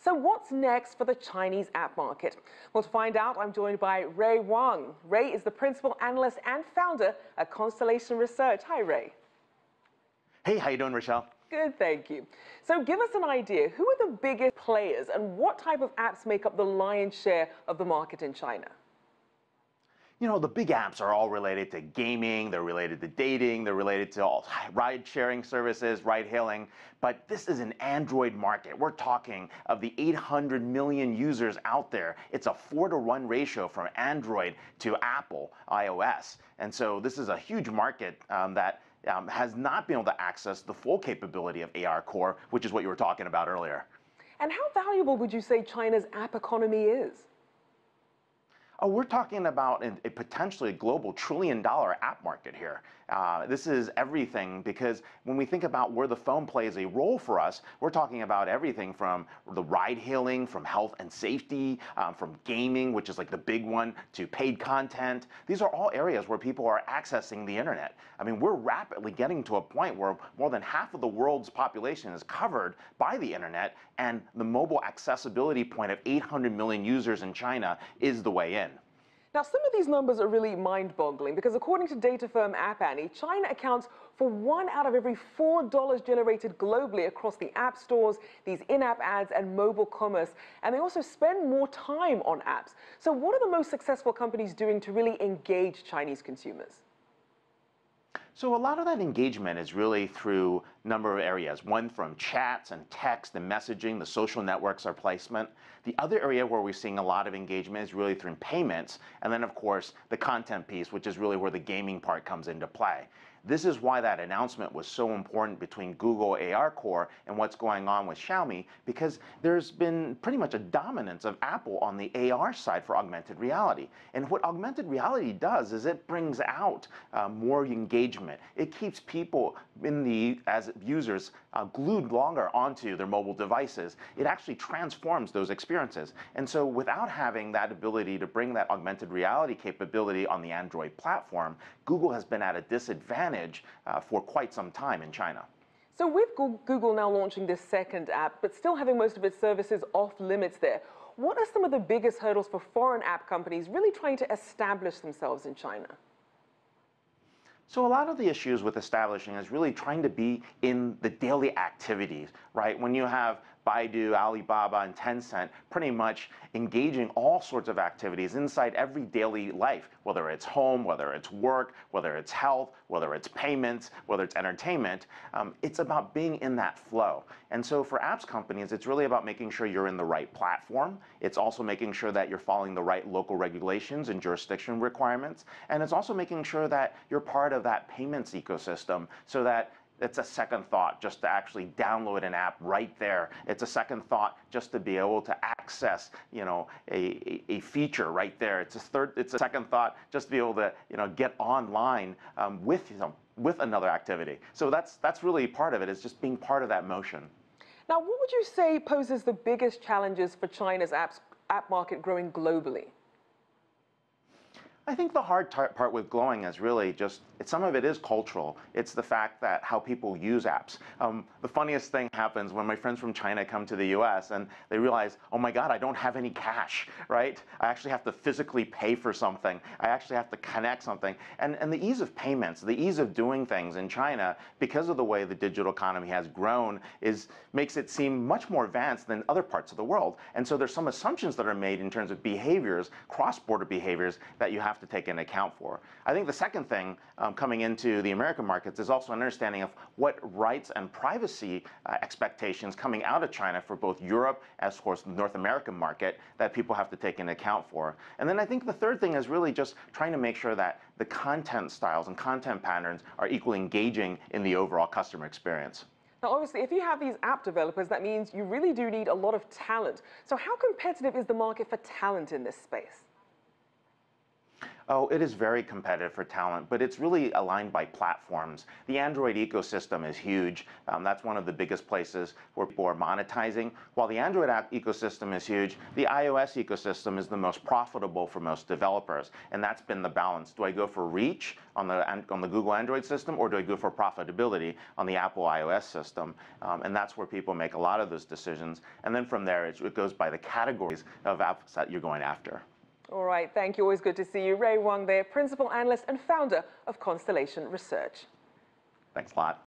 So what's next for the Chinese app market? Well, to find out, I'm joined by Ray Wang. Ray is the principal analyst and founder at Constellation Research. Hi, Ray. Hey, how you doing, Rachelle? Good, thank you. So give us an idea, who are the biggest players and what type of apps make up the lion's share of the market in China? You know, the big apps are all related to gaming, they're related to dating, they're related to all ride-sharing services, ride-hailing, but this is an Android market. We're talking of the 800 million users out there. It's a 4-to-1 ratio from Android to Apple iOS. And so this is a huge market that has not been able to access the full capability of AR Core, which is what you were talking about earlier. And how valuable would you say China's app economy is? Oh, we're talking about a potentially global trillion-dollar app market here. This is everything, because when we think about where the phone plays a role for us, we're talking about everything from the ride-hailing, from health and safety, from gaming, which is like the big one, to paid content. These are all areas where people are accessing the internet. I mean, we're rapidly getting to a point where more than half of the world's population is covered by the internet, and the mobile accessibility point of 800 million users in China is the way in. Now, some of these numbers are really mind-boggling because according to data firm App Annie, China accounts for 1 out of every $4 generated globally across the app stores, these in-app ads, and mobile commerce. And they also spend more time on apps. So what are the most successful companies doing to really engage Chinese consumers? So a lot of that engagement is really through a number of areas. One, from chats and text and messaging, the social networks are placement. The other area where we're seeing a lot of engagement is really through payments. And then, of course, the content piece, which is really where the gaming part comes into play. This is why that announcement was so important between Google AR Core and what's going on with Xiaomi, because there's been pretty much a dominance of Apple on the AR side for augmented reality. And what augmented reality does is it brings out more engagement. It keeps people as users glued longer onto their mobile devices. It actually transforms those experiences. And so without having that ability to bring that augmented reality capability on the Android platform, Google has been at a disadvantage for quite some time in China. So with Google now launching this second app, but still having most of its services off limits there, what are some of the biggest hurdles for foreign app companies really trying to establish themselves in China? So a lot of the issues with establishing is really trying to be in the daily activities, right? When you have Baidu, Alibaba, and Tencent pretty much engaging all sorts of activities inside every daily life, whether it's home, whether it's work, whether it's health, whether it's payments, whether it's entertainment. It's about being in that flow. And so for apps companies, it's really about making sure you're in the right platform. It's also making sure that you're following the right local regulations and jurisdiction requirements. And it's also making sure that you're part of that payments ecosystem so that it's a second thought just to actually download an app right there. It's a second thought just to be able to access, a feature right there. It's a second thought just to be able to, get online with another activity. So that's really part of it, is just being part of that motion. Now, what would you say poses the biggest challenges for China's app market growing globally? I think the hard part with growing is really just, some of it is cultural. It's the fact that how people use apps. The funniest thing happens when my friends from China come to the US and they realize, oh my God, I don't have any cash, right? I actually have to physically pay for something. I actually have to connect something. And the ease of payments, the ease of doing things in China, because of the way the digital economy has grown, makes it seem much more advanced than other parts of the world. And so there's some assumptions that are made in terms of behaviors, cross-border behaviors, that you have to take into account for. I think the second thing coming into the American markets is also an understanding of what rights and privacy expectations coming out of China for both Europe as of course the North American market that people have to take into account for. And then I think the third thing is really just trying to make sure that the content styles and content patterns are equally engaging in the overall customer experience. Now, obviously, if you have these app developers, that means you really do need a lot of talent. So how competitive is the market for talent in this space? Oh, it is very competitive for talent, but it's really aligned by platforms. The Android ecosystem is huge. That's one of the biggest places where people are monetizing. While the Android app ecosystem is huge, the iOS ecosystem is the most profitable for most developers, and that's been the balance. Do I go for reach on the Google Android system, or do I go for profitability on the Apple iOS system? And that's where people make a lot of those decisions. And then from there, it goes by the categories of apps that you're going after. All right, thank you. Always good to see you. Ray Wang there, Principal Analyst and Founder of Constellation Research. Thanks a lot.